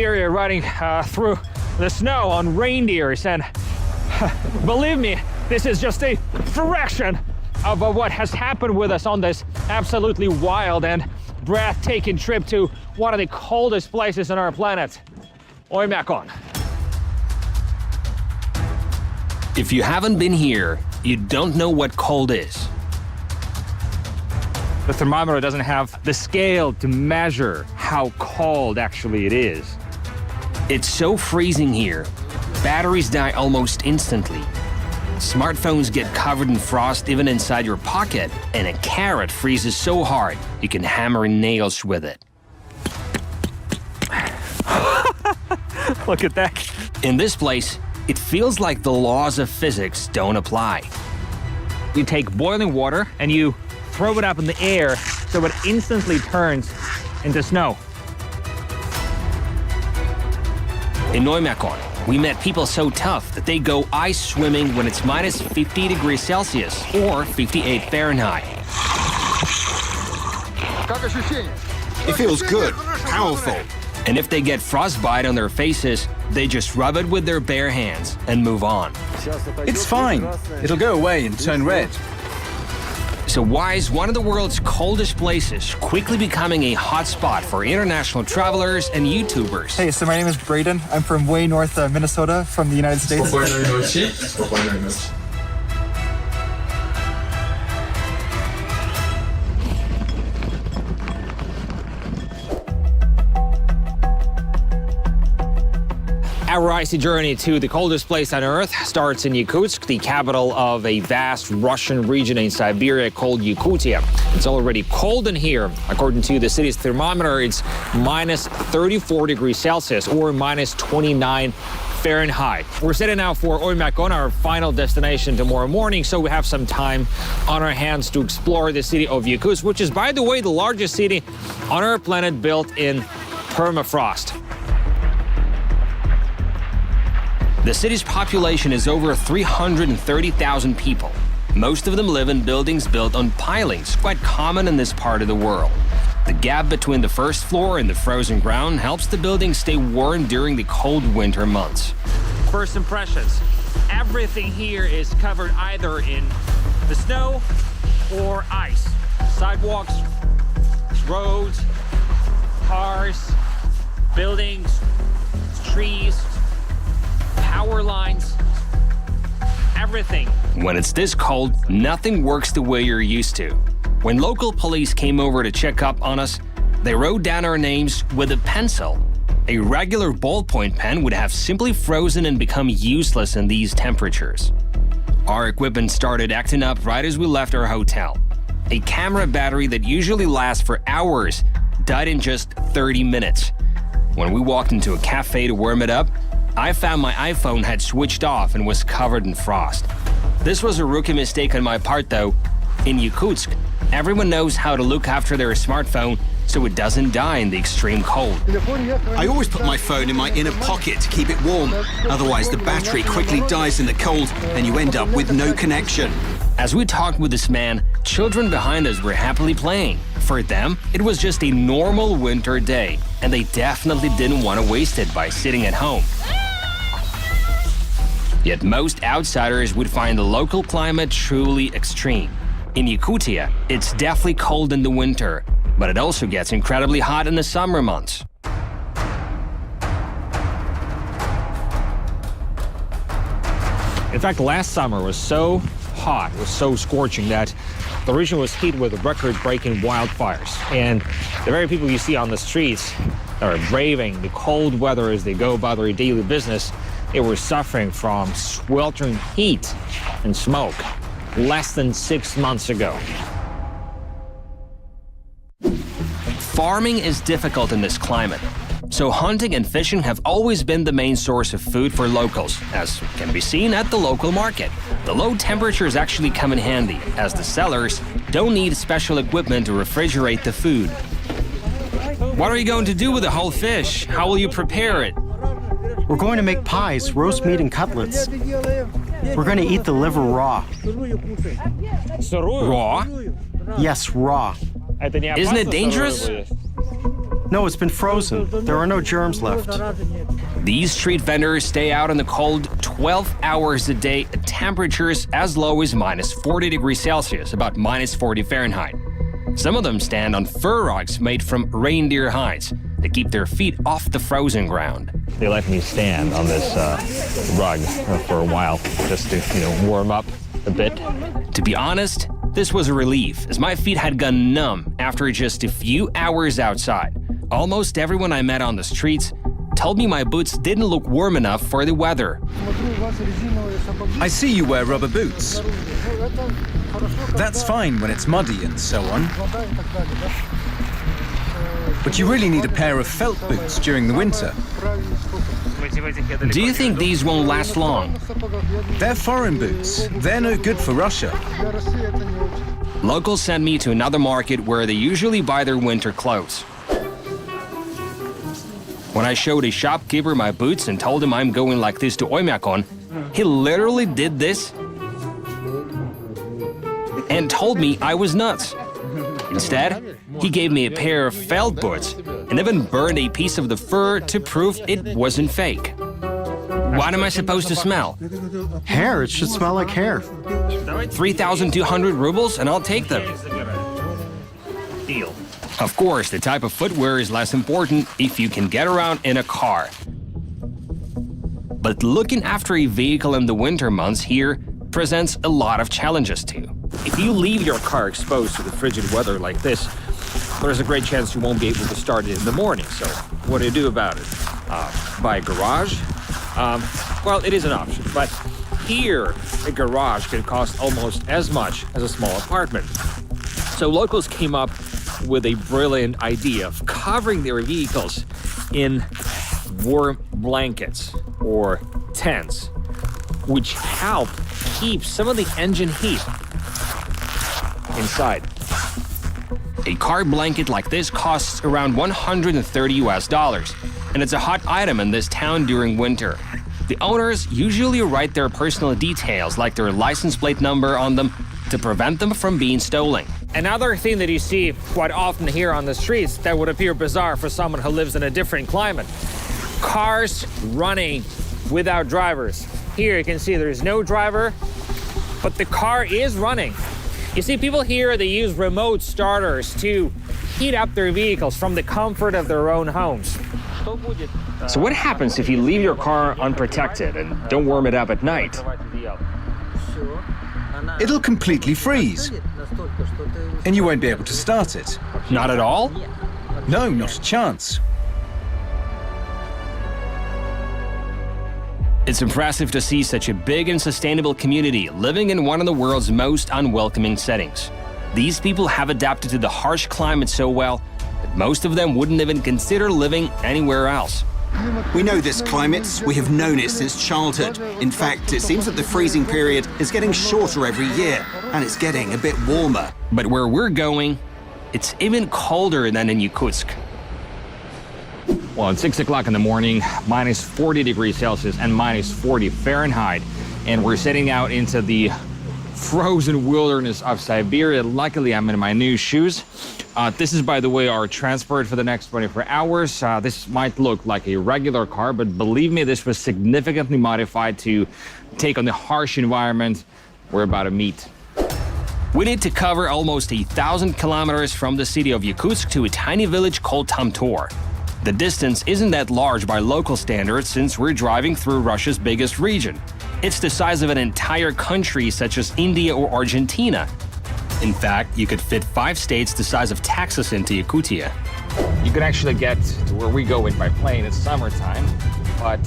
Siberia riding through the snow on reindeers, and believe me, this is just a fraction of what has happened with us on this absolutely wild and breathtaking trip to one of the coldest places on our planet, Oymyakon. If you haven't been here, you don't know what cold is. The thermometer doesn't have the scale to measure how cold actually it is. It's so freezing here, batteries die almost instantly. Smartphones get covered in frost even inside your pocket, and a carrot freezes so hard you can hammer nails with it. Look at that. In this place, it feels like the laws of physics don't apply. You take boiling water and you throw it up in the air so it instantly turns into snow. In Oymyakon, we met people so tough that they go ice swimming when it's minus 50 degrees Celsius or 58 Fahrenheit. It feels good, powerful. And if they get frostbite on their faces, they just rub it with their bare hands and move on. It's fine. It'll go away and turn red. So why is one of the world's coldest places quickly becoming a hotspot for international travelers and YouTubers? Hey, so my name is Braden. I'm from way north Minnesota from the United States. Our icy journey to the coldest place on Earth starts in Yakutsk, the capital of a vast Russian region in Siberia called Yakutia. It's already cold in here. According to the city's thermometer, it's minus 34 degrees Celsius or minus 29 Fahrenheit. We're setting out for Oymyakon, our final destination, tomorrow morning, so we have some time on our hands to explore the city of Yakutsk, which is, by the way, the largest city on our planet built in permafrost. The city's population is over 330,000 people. Most of them live in buildings built on pilings, quite common in this part of the world. The gap between the first floor and the frozen ground helps the building stay warm during the cold winter months. First impressions. Everything here is covered either in the snow or ice. Sidewalks, roads, cars, buildings, trees, power lines, everything. When it's this cold, nothing works the way you're used to. When local police came over to check up on us, they wrote down our names with a pencil. A regular ballpoint pen would have simply frozen and become useless in these temperatures. Our equipment started acting up right as we left our hotel. A camera battery that usually lasts for hours died in just 30 minutes. When we walked into a cafe to warm it up, I found my iPhone had switched off and was covered in frost. This was a rookie mistake on my part though. In Yakutsk, everyone knows how to look after their smartphone so it doesn't die in the extreme cold. I always put my phone in my inner pocket to keep it warm. Otherwise, the battery quickly dies in the cold and you end up with no connection. As we talked with this man, children behind us were happily playing. For them, it was just a normal winter day, and they definitely didn't want to waste it by sitting at home. Yet most outsiders would find the local climate truly extreme. In Yakutia, it's definitely cold in the winter, but it also gets incredibly hot in the summer months. In fact, last summer was so hot, was so scorching that the region was hit with record-breaking wildfires. And the very people you see on the streets that are braving the cold weather as they go about their daily business, they were suffering from sweltering heat and smoke less than 6 months ago. Farming is difficult in this climate, so hunting and fishing have always been the main source of food for locals, as can be seen at the local market. The low temperatures actually come in handy, as the sellers don't need special equipment to refrigerate the food. What are you going to do with the whole fish? How will you prepare it? We're going to make pies, roast meat, and cutlets. We're going to eat the liver raw. Raw? Yes, raw. Isn't it dangerous? No, it's been frozen. There are no germs left. These street vendors stay out in the cold 12 hours a day at temperatures as low as minus 40 degrees Celsius, about minus 40 Fahrenheit. Some of them stand on fur rugs made from reindeer hides to keep their feet off the frozen ground. They let me stand on this rug for a while just to, warm up a bit. To be honest, this was a relief, as my feet had gone numb after just a few hours outside. Almost everyone I met on the streets told me my boots didn't look warm enough for the weather. I see you wear rubber boots. That's fine when it's muddy and so on. But you really need a pair of felt boots during the winter. Do you think these won't last long? They're foreign boots. They're no good for Russia. Locals sent me to another market where they usually buy their winter clothes. When I showed a shopkeeper my boots and told him I'm going like this to Oymyakon, he literally did this and told me I was nuts. Instead, he gave me a pair of felt boots and even burned a piece of the fur to prove it wasn't fake. What am I supposed to smell? Hair, it should smell like hair. 3,200 rubles and I'll take them. Deal. Of course, the type of footwear is less important if you can get around in a car. But looking after a vehicle in the winter months here presents a lot of challenges too. If you leave your car exposed to the frigid weather like this, there's a great chance you won't be able to start it in the morning. So what do you do about it? Buy a garage? Well, it is an option, but here a garage can cost almost as much as a small apartment. So locals came up with a brilliant idea of covering their vehicles in warm blankets or tents, which help keep some of the engine heat inside. A car blanket like this costs around $130, and it's a hot item in this town during winter. The owners usually write their personal details, like their license plate number, on them to prevent them from being stolen. Another thing that you see quite often here on the streets that would appear bizarre for someone who lives in a different climate. Cars running without drivers. Here you can see there's no driver, but the car is running. You see, people here, they use remote starters to heat up their vehicles from the comfort of their own homes. So what happens if you leave your car unprotected and don't warm it up at night? It'll completely freeze. And you won't be able to start it. Not at all? No, not a chance. It's impressive to see such a big and sustainable community living in one of the world's most unwelcoming settings. These people have adapted to the harsh climate so well that most of them wouldn't even consider living anywhere else. We know this climate. We have known it since childhood. In fact, it seems that the freezing period is getting shorter every year, and it's getting a bit warmer. But where we're going, it's even colder than in Yakutsk. Well, it's 6 o'clock in the morning, minus 40 degrees Celsius and minus 40 Fahrenheit. And we're setting out into the frozen wilderness of Siberia. Luckily, I'm in my new shoes. This is, by the way, our transport for the next 24 hours. This might look like a regular car, but believe me, this was significantly modified to take on the harsh environment we're about to meet. We need to cover almost 1,000 kilometers from the city of Yakutsk to a tiny village called Tamtor. The distance isn't that large by local standards since we're driving through Russia's biggest region. It's the size of an entire country such as India or Argentina. In fact, you could fit 5 states the size of Texas into Yakutia. You can actually get to where we go in by plane. It's summertime, but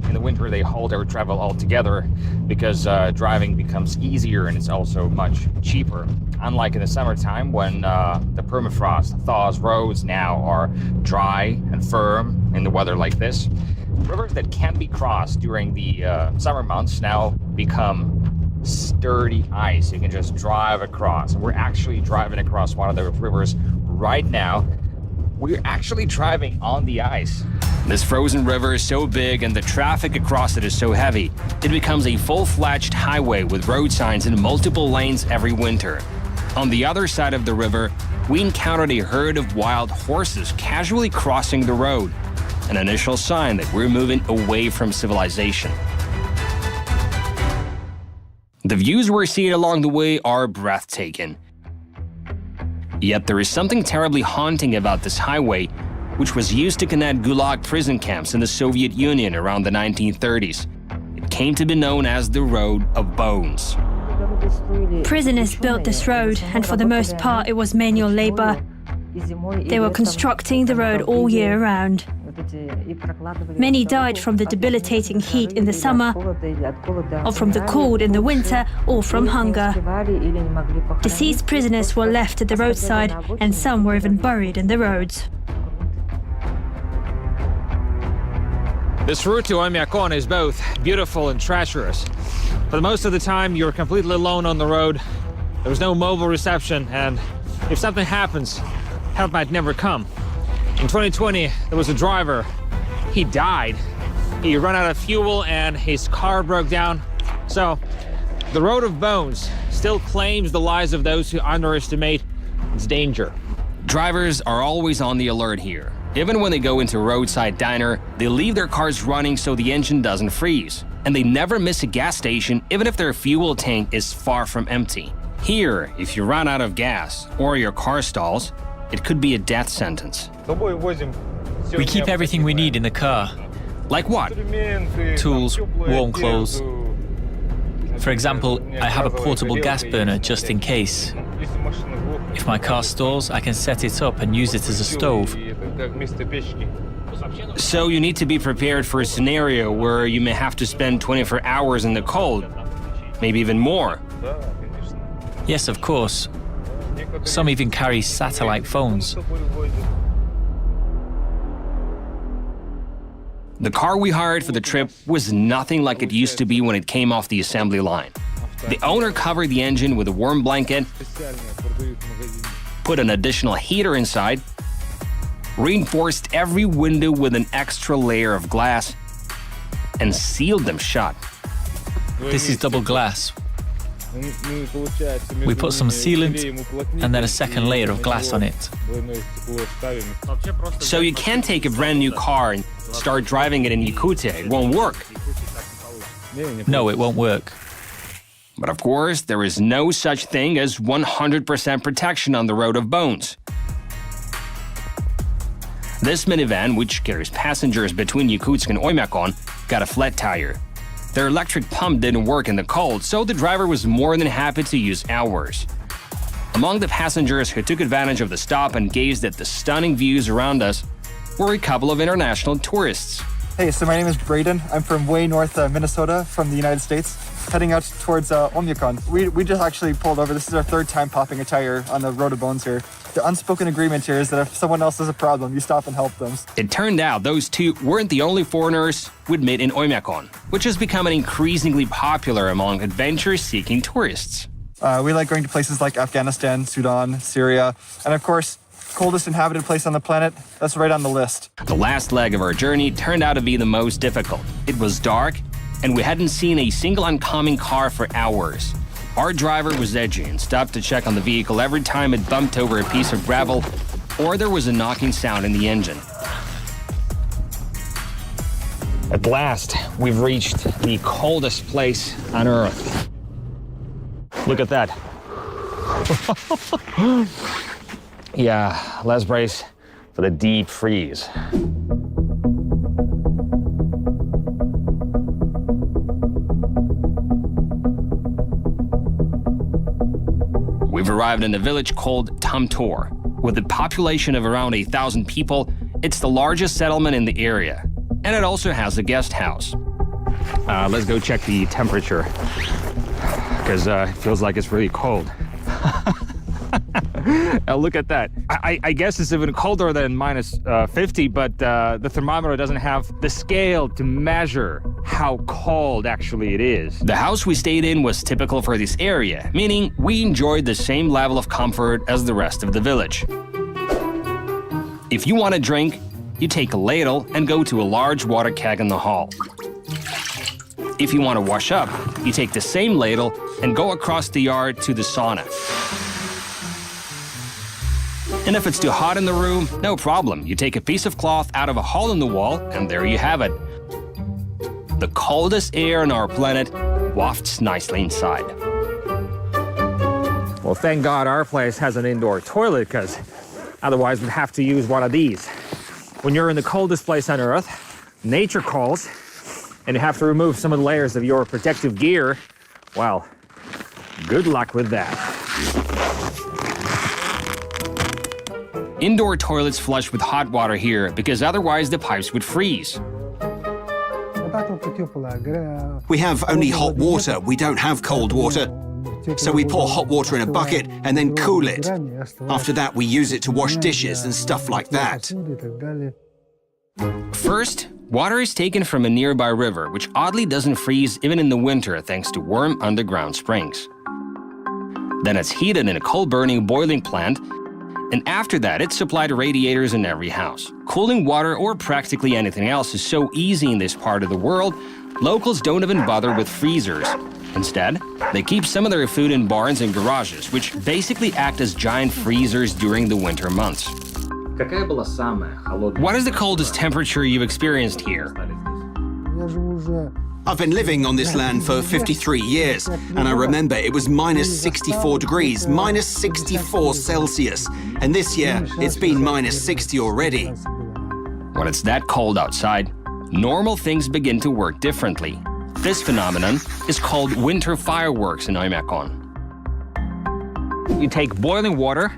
in the winter they halt our travel altogether because driving becomes easier and it's also much cheaper. Unlike in the summertime when the permafrost thaws roads now are dry and firm in the weather like this. Rivers that can't be crossed during the summer months now become sturdy ice. You can just drive across. And we're actually driving across one of the rivers right now. We're actually driving on the ice. This frozen river is so big and the traffic across it is so heavy, it becomes a full-fledged highway with road signs in multiple lanes every winter. On the other side of the river, we encountered a herd of wild horses casually crossing the road, an initial sign that we're moving away from civilization. The views we're seeing along the way are breathtaking. Yet there is something terribly haunting about this highway, which was used to connect Gulag prison camps in the Soviet Union around the 1930s. It came to be known as the Road of Bones. Prisoners built this road, and for the most part it was manual labor. They were constructing the road all year round. Many died from the debilitating heat in the summer, or from the cold in the winter, or from hunger. Deceased prisoners were left at the roadside, and some were even buried in the roads. This route to Oymyakon is both beautiful and treacherous. But most of the time, you're completely alone on the road. There's no mobile reception, and if something happens, help might never come. In 2020, there was a driver. He died. He ran out of fuel and his car broke down. So, the Road of Bones still claims the lives of those who underestimate its danger. Drivers are always on the alert here. Even when they go into a roadside diner, they leave their cars running so the engine doesn't freeze. And they never miss a gas station, even if their fuel tank is far from empty. Here, if you run out of gas or your car stalls, it could be a death sentence. We keep everything we need in the car. Like what? Tools, warm clothes. For example, I have a portable gas burner just in case. If my car stalls, I can set it up and use it as a stove. So you need to be prepared for a scenario where you may have to spend 24 hours in the cold, maybe even more. Yes, of course. Some even carry satellite phones. The car we hired for the trip was nothing like it used to be when it came off the assembly line. The owner covered the engine with a warm blanket, put an additional heater inside, reinforced every window with an extra layer of glass, and sealed them shut. This is double glass. We put some sealant and then a second layer of glass on it. So you can't take a brand new car and start driving it in Yakutsk. It won't work. No, it won't work. But of course, there is no such thing as 100% protection on the Road of Bones. This minivan, which carries passengers between Yakutsk and Oymyakon, got a flat tire. Their electric pump didn't work in the cold, so the driver was more than happy to use ours. Among the passengers who took advantage of the stop and gazed at the stunning views around us were a couple of international tourists. Hey, so my name is Braden. I'm from way north Minnesota from the United States, heading out towards Oymyakon. We just actually pulled over. This is our third time popping a tire on the Road of Bones here. The unspoken agreement here is that if someone else has a problem, you stop and help them. It turned out those two weren't the only foreigners we'd met in Oymyakon, which has become increasingly popular among adventure-seeking tourists. We like going to places like Afghanistan, Sudan, Syria, and of course, coldest inhabited place on the planet, that's right on the list. The last leg of our journey turned out to be the most difficult. It was dark, and we hadn't seen a single oncoming car for hours. Our driver was edgy and stopped to check on the vehicle every time it bumped over a piece of gravel or there was a knocking sound in the engine. At last, we've reached the coldest place on Earth. Look at that. Yeah, let's brace for the deep freeze. We've arrived in a village called Tamtor. With a population of around 1,000 people, it's the largest settlement in the area. And it also has a guest house. Let's go check the temperature, because it feels like it's really cold. Look at that. I guess it's even colder than minus 50, but the thermometer doesn't have the scale to measure how cold actually it is. The house we stayed in was typical for this area, meaning we enjoyed the same level of comfort as the rest of the village. If you want a drink, you take a ladle and go to a large water keg in the hall. If you want to wash up, you take the same ladle and go across the yard to the sauna. And if it's too hot in the room, no problem. You take a piece of cloth out of a hole in the wall, and there you have it. The coldest air on our planet wafts nicely inside. Well, thank God our place has an indoor toilet, because otherwise we'd have to use one of these. When you're in the coldest place on Earth, nature calls, and you have to remove some of the layers of your protective gear. Well, good luck with that. Indoor toilets flush with hot water here because otherwise the pipes would freeze. We have only hot water, we don't have cold water. So we pour hot water in a bucket and then cool it. After that, we use it to wash dishes and stuff like that. First, water is taken from a nearby river, which oddly doesn't freeze even in the winter thanks to warm underground springs. Then it's heated in a coal-burning boiling plant, and after that, it's supplied to radiators in every house. Cooling water or practically anything else is so easy in this part of the world, locals don't even bother with freezers. Instead, they keep some of their food in barns and garages, which basically act as giant freezers during the winter months. What is the coldest temperature you've experienced here? I've been living on this land for 53 years, and I remember it was minus 64 degrees, minus 64 Celsius. And this year, it's been minus 60 already. When it's that cold outside, normal things begin to work differently. This phenomenon is called winter fireworks in Oymyakon. You take boiling water,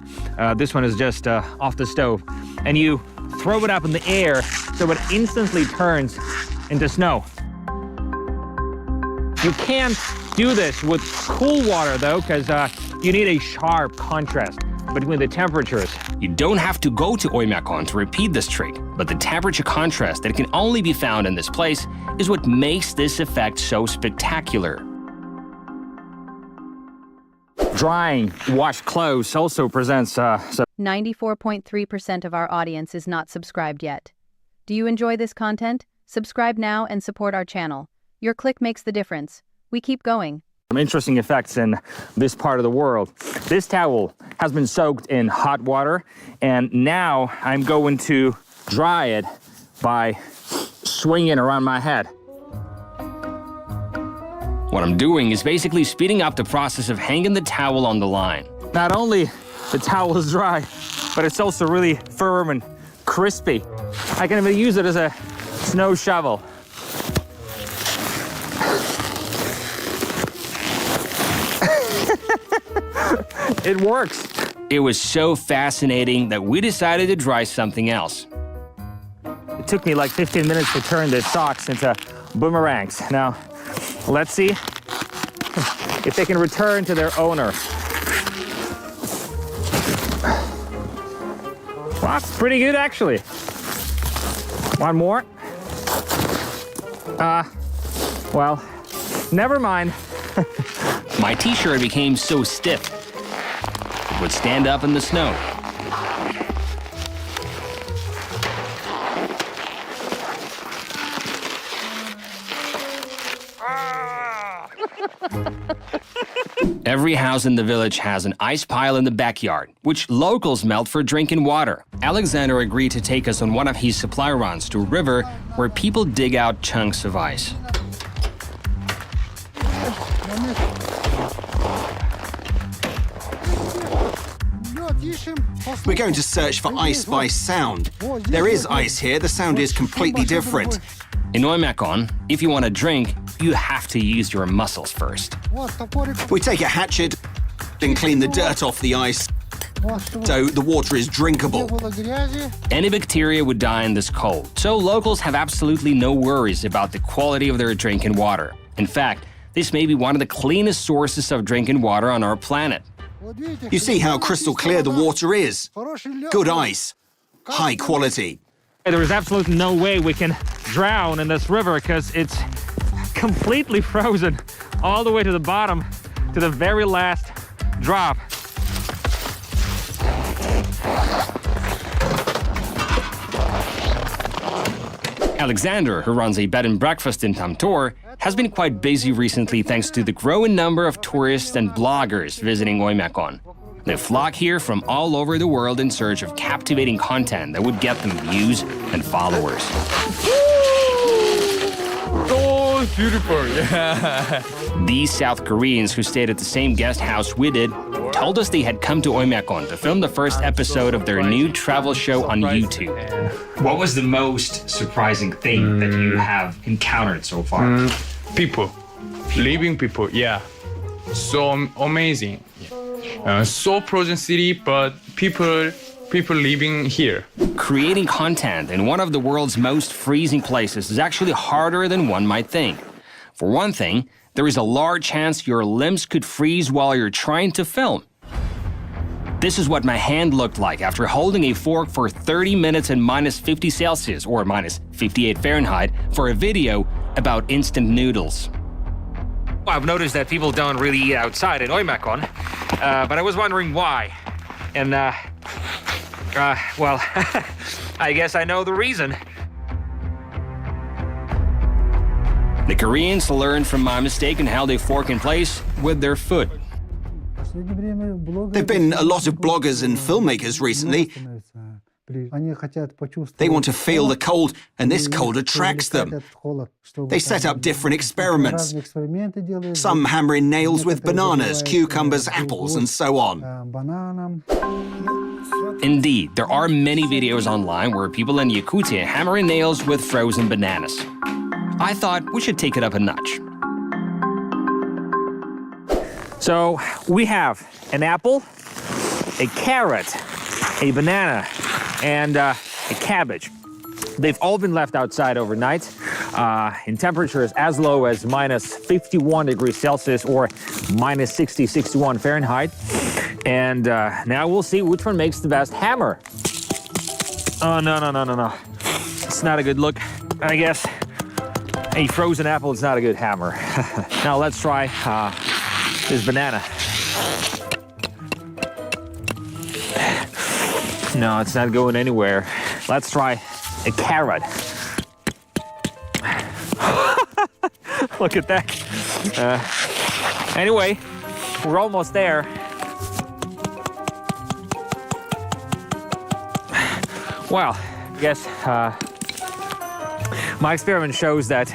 this one is just off the stove, and you throw it up in the air so it instantly turns into snow. You can't do this with cool water though, because you need a sharp contrast between the temperatures. You don't have to go to Oymyakon to repeat this trick, but the temperature contrast that can only be found in this place is what makes this effect so spectacular. Drying washed clothes also presents 94.3% of our audience is not subscribed yet. Do you enjoy this content? Subscribe now and support our channel. Your click makes the difference. We keep going. some interesting effects in this part of the world. This towel has been soaked in hot water, and now I'm going to dry it by swinging around my head. What I'm doing is basically speeding up the process of hanging the towel on the line. Not only the towel is dry, but it's also really firm and crispy. I can even use it as a snow shovel. It works. It was so fascinating that we decided to try something else. It took me like 15 minutes to turn the socks into boomerangs. Now, let's see if they can return to their owner. Well, that's pretty good, actually. One more. Well, never mind. My t-shirt became so stiff, it would stand up in the snow. Every house in the village has an ice pile in the backyard, which locals melt for drinking water. Alexander agreed to take us on one of his supply runs to a river where people dig out chunks of ice. We're going to search for ice by sound. There is ice here, the sound is completely different. In Oymyakon, if you want to drink, you have to use your muscles first. We take a hatchet and clean the dirt off the ice, so the water is drinkable. Any bacteria would die in this cold, so locals have absolutely no worries about the quality of their drinking water. In fact, this may be one of the cleanest sources of drinking water on our planet. You see how crystal clear the water is. Good ice, high quality. There is absolutely no way we can drown in this river because it's completely frozen all the way to the bottom, to the very last drop. Alexander, who runs a bed and breakfast in Tamtor, has been quite busy recently thanks to the growing number of tourists and bloggers visiting Oymyakon. They flock here from all over the world in search of captivating content that would get them views and followers. Oh, beautiful, yeah. These South Koreans who stayed at the same guest house we did told us they had come to Oymyakon to film the first episode of their new travel show on YouTube. What was the most surprising thing that you have encountered so far? People, living people, yeah. So amazing. So frozen city, but people living here. Creating content in one of the world's most freezing places is actually harder than one might think. For one thing, there is a large chance your limbs could freeze while you're trying to film. This is what my hand looked like after holding a fork for 30 minutes at minus 50 Celsius or minus 58 Fahrenheit for a video about instant noodles. I've noticed that people don't really eat outside in Oymyakon, but I was wondering why. And, well, I guess I know the reason. The Koreans learned from my mistake and how they fork in place with their foot. There have been a lot of bloggers and filmmakers recently. They want to feel the cold, and this cold attracts them. They set up different experiments. Some hammer in nails with bananas, cucumbers, apples, and so on. Indeed, there are many videos online where people in Yakutsk hammer in nails with frozen bananas. I thought we should take it up a notch. So we have an apple, a carrot, a banana, and a cabbage. They've all been left outside overnight in temperatures as low as minus 51 degrees Celsius or minus 61 Fahrenheit. And now we'll see which one makes the best hammer. Oh, no. It's not a good look. I guess a frozen apple is not a good hammer. Now let's try this banana. No, it's not going anywhere. Let's try a carrot. Look at that. Anyway, we're almost there. Well, I guess my experiment shows that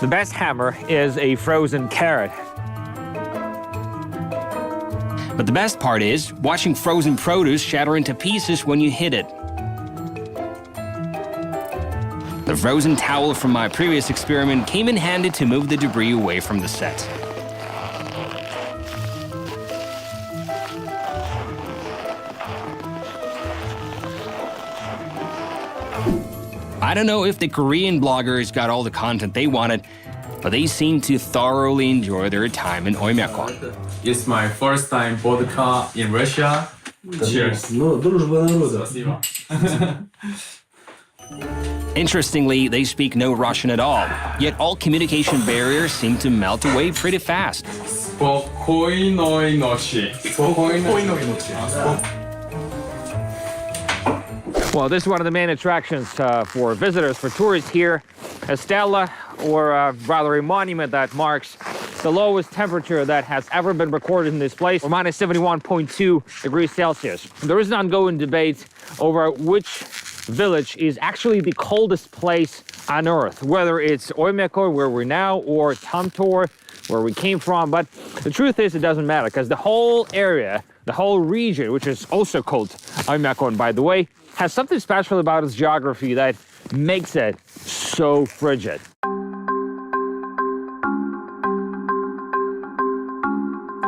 the best hammer is a frozen carrot. But the best part is watching frozen produce shatter into pieces when you hit it. The frozen towel from my previous experiment came in handy to move the debris away from the set. I don't know if the Korean bloggers got all the content they wanted, but they seem to thoroughly enjoy their time in Oymyakon. It's my first time vodka in Russia. Cheers. Interestingly, they speak no Russian at all, yet all communication barriers seem to melt away pretty fast. Spokojnej nocy. Spokojnej nocy. Well, this is one of the main attractions for visitors, for tourists here. A stela, or rather a monument that marks the lowest temperature that has ever been recorded in this place, or minus 71.2 degrees Celsius. There is an ongoing debate over which village is actually the coldest place on Earth, whether it's Oymyakon, where we're now, or Tamtor, where we came from. But the truth is, it doesn't matter, because the whole area, the whole region, which is also called Oymyakon, by the way, has something special about its geography that makes it so frigid.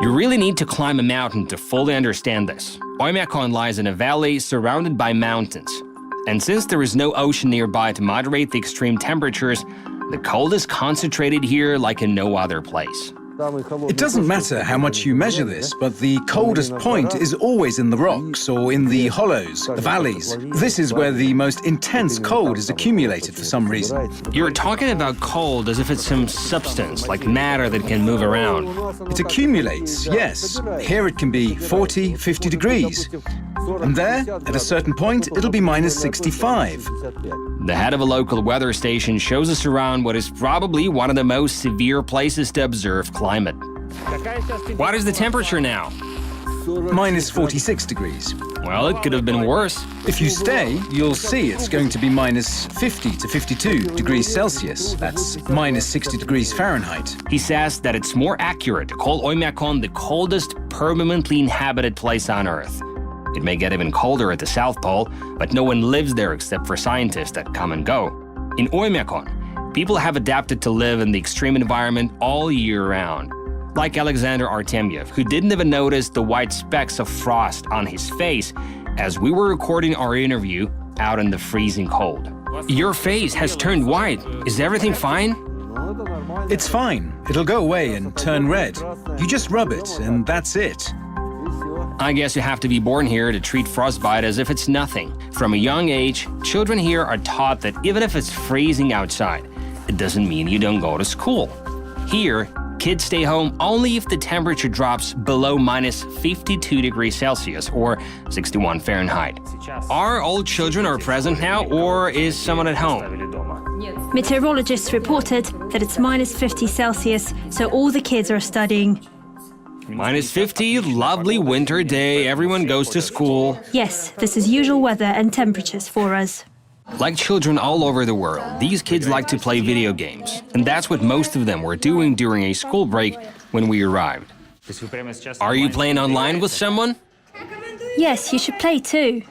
You really need to climb a mountain to fully understand this. Oymyakon lies in a valley surrounded by mountains. And since there is no ocean nearby to moderate the extreme temperatures, the cold is concentrated here like in no other place. It doesn't matter how much you measure this, but the coldest point is always in the rocks or in the hollows, the valleys. This is where the most intense cold is accumulated for some reason. You're talking about cold as if it's some substance, like matter that can move around. It accumulates, yes. Here it can be 40, 50 degrees. And there, at a certain point, it'll be minus 65. The head of a local weather station shows us around what is probably one of the most severe places to observe climate. What is the temperature now? minus 46 degrees. Well, it could have been worse. If you stay, you'll see it's going to be minus 50 to 52 degrees Celsius. That's minus 60 degrees Fahrenheit. He says that it's more accurate to call Oymyakon the coldest permanently inhabited place on Earth. It may get even colder at the South Pole, but no one lives there except for scientists that come and go. In Oymyakon, people have adapted to live in the extreme environment all year round. Like Alexander Artemyev, who didn't even notice the white specks of frost on his face as we were recording our interview out in the freezing cold. Your face has turned white. Is everything fine? It's fine. It'll go away and turn red. You just rub it, and that's it. I guess you have to be born here to treat frostbite as if it's nothing. From a young age, children here are taught that even if it's freezing outside, it doesn't mean you don't go to school. Here, kids stay home only if the temperature drops below minus 52 degrees Celsius or 61 Fahrenheit. Are all children present now, or is someone at home? Meteorologists reported that it's minus 50 Celsius, so all the kids are studying. Minus 50, lovely winter day, everyone goes to school. Yes, this is usual weather and temperatures for us. Like children all over the world, these kids like to play video games. And that's what most of them were doing during a school break when we arrived. Are you playing online with someone? Yes, you should play too.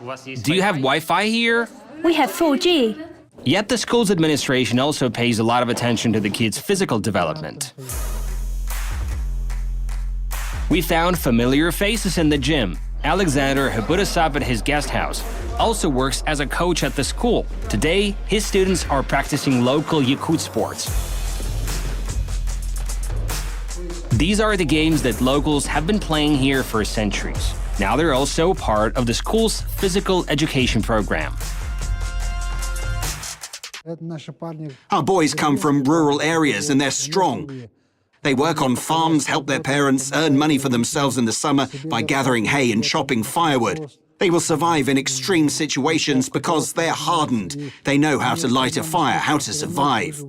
Do you have Wi-Fi here? We have 4G. Yet the school's administration also pays a lot of attention to the kids' physical development. We found familiar faces in the gym. Alexander, who put us up at his guest house, also works as a coach at the school. Today, his students are practicing local Yakutsk sports. These are the games that locals have been playing here for centuries. Now they're also part of the school's physical education program. Our boys come from rural areas and they're strong. They work on farms, help their parents, earn money for themselves in the summer by gathering hay and chopping firewood. They will survive in extreme situations because they're hardened. They know how to light a fire, how to survive.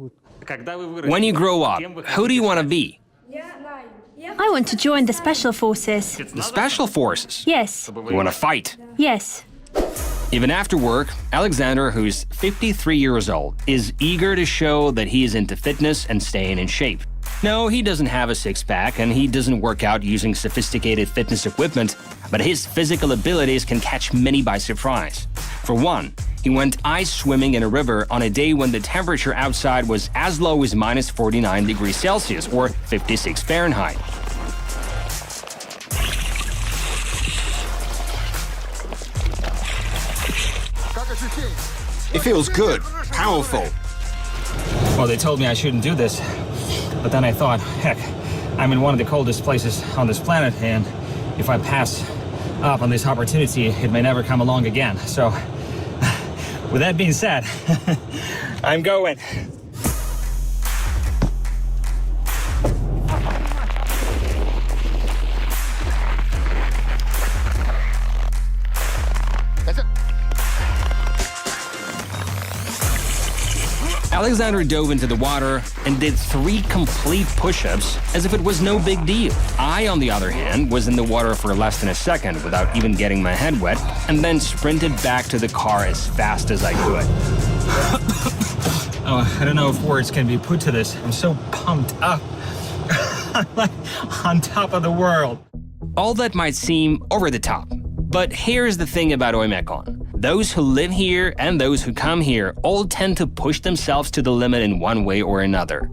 When you grow up, who do you want to be? I want to join the Special Forces. The Special Forces? Yes. You want to fight? Yes. Even after work, Alexander, who's 53 years old, is eager to show that he is into fitness and staying in shape. No, he doesn't have a six-pack and he doesn't work out using sophisticated fitness equipment, but his physical abilities can catch many by surprise. For one, he went ice swimming in a river on a day when the temperature outside was as low as minus 49 degrees Celsius or 56 Fahrenheit. It feels good, powerful. Well, they told me I shouldn't do this. But then I thought, heck, I'm in one of the coldest places on this planet, and if I pass up on this opportunity, it may never come along again. So, with that being said, I'm going. Alexander dove into the water and did 3 complete push-ups as if it was no big deal. I, on the other hand, was in the water for less than a second without even getting my head wet, and then sprinted back to the car as fast as I could. Oh, I don't know if words can be put to this. I'm so pumped up. Like on top of the world. All that might seem over the top. But here's the thing about Oymyakon. Those who live here and those who come here all tend to push themselves to the limit in one way or another.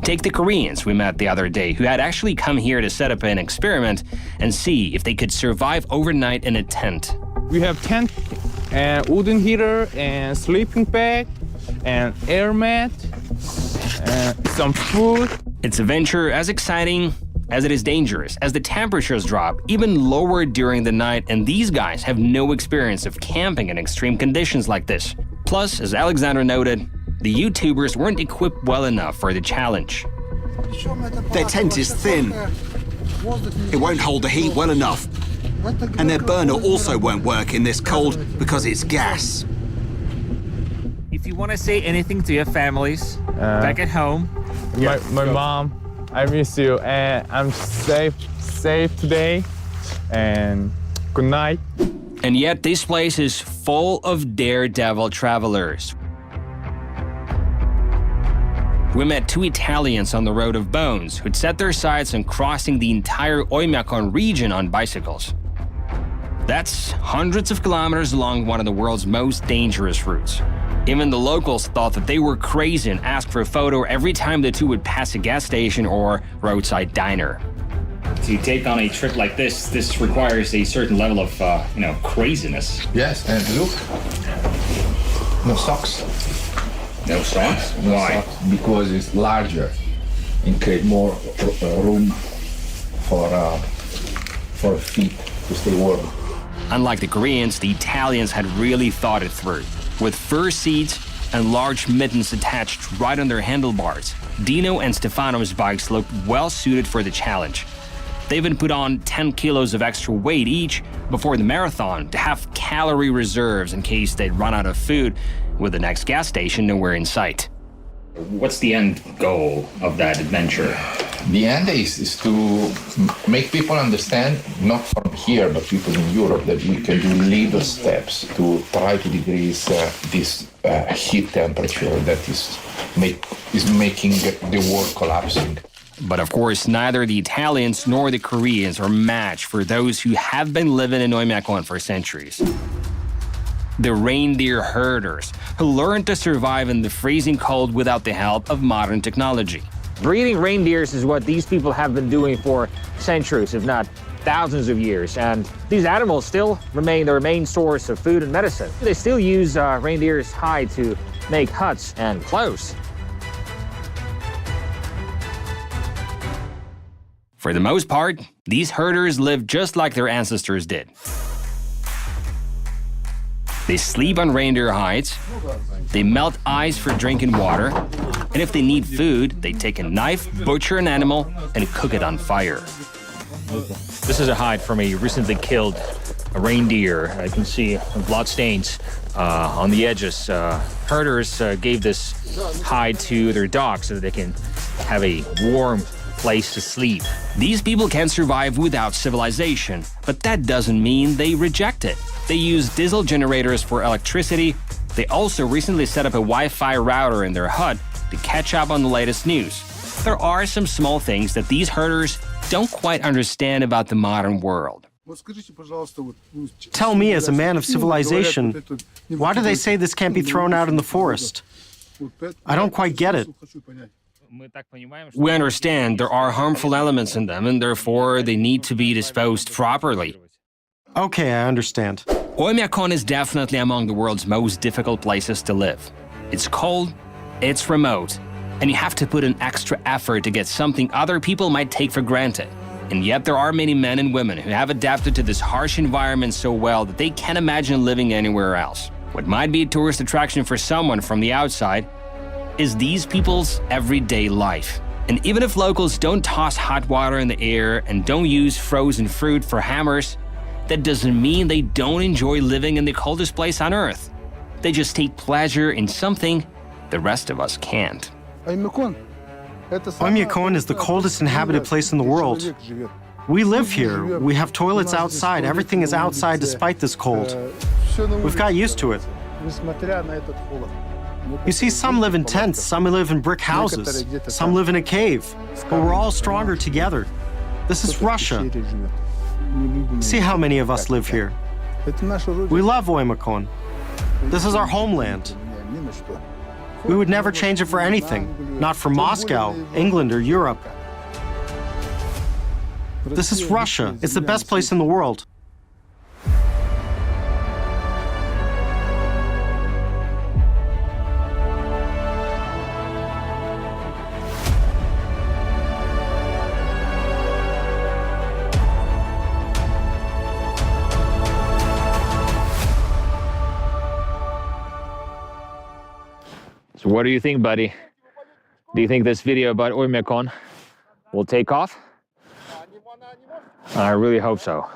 Take the Koreans we met the other day, who had actually come here to set up an experiment and see if they could survive overnight in a tent. We have tent and wooden heater and sleeping bag and air mat and some food. It's a venture as exciting as it is dangerous, as the temperatures drop even lower during the night, and these guys have no experience of camping in extreme conditions like this. Plus, as Alexander noted, the YouTubers weren't equipped well enough for the challenge. Their tent is thin. It won't hold the heat well enough. And their burner also won't work in this cold because it's gas. If you want to say anything to your families back at home, My mom, I miss you, and I'm safe today, and good night. And yet this place is full of daredevil travelers. We met 2 Italians on the Road of Bones who'd set their sights on crossing the entire Oymyakon region on bicycles. That's hundreds of kilometers along one of the world's most dangerous routes. Even the locals thought that they were crazy and asked for a photo every time the two would pass a gas station or roadside diner. To take on a trip like this requires a certain level of, craziness. Yes, and look, no socks. No socks? No Why? socks, because it's larger and create more room for feet to stay warm. Unlike the Koreans, the Italians had really thought it through. With fur seats and large mittens attached right on their handlebars, Dino and Stefano's bikes looked well suited for the challenge. They even put on 10 kilos of extra weight each before the marathon to have calorie reserves in case they'd run out of food with the next gas station nowhere in sight. What's the end goal of that adventure? The end is to make people understand, not from here, but people in Europe, that we can do little steps to try to decrease this heat temperature that is making the world collapsing. But of course, neither the Italians nor the Koreans are matched for those who have been living in Oymyakon for centuries. The reindeer herders, who learned to survive in the freezing cold without the help of modern technology. Breeding reindeers is what these people have been doing for centuries, if not thousands of years. And these animals still remain their main source of food and medicine. They still use reindeer's hide to make huts and clothes. For the most part, these herders live just like their ancestors did. They sleep on reindeer hides, they melt ice for drinking water, and if they need food, they take a knife, butcher an animal, and cook it on fire. This is a hide from a recently killed reindeer. You can see blood stains on the edges. Herders gave this hide to their dogs so that they can have a warm place to sleep. These people can survive without civilization, but that doesn't mean they reject it. They use diesel generators for electricity. They also recently set up a Wi-Fi router in their hut to catch up on the latest news. There are some small things that these herders don't quite understand about the modern world. Tell me, as a man of civilization, why do they say this can't be thrown out in the forest? I don't quite get it. We understand there are harmful elements in them, and therefore they need to be disposed properly. Okay, I understand. Oymyakon is definitely among the world's most difficult places to live. It's cold, it's remote, and you have to put an extra effort to get something other people might take for granted. And yet there are many men and women who have adapted to this harsh environment so well that they can't imagine living anywhere else. What might be a tourist attraction for someone from the outside is these people's everyday life. And even if locals don't toss hot water in the air and don't use frozen fruit for hammers, that doesn't mean they don't enjoy living in the coldest place on Earth. They just take pleasure in something the rest of us can't. Oymyakon is the coldest inhabited place in the world. We live here. We have toilets outside. Everything is outside despite this cold. We've got used to it. You see, some live in tents, some live in brick houses, some live in a cave, but we're all stronger together. This is Russia. See how many of us live here. We love Oymyakon. This is our homeland. We would never change it for anything, not for Moscow, England, or Europe. This is Russia. It's the best place in the world. So what do you think, buddy? Do you think this video about Oymyakon will take off? I really hope so.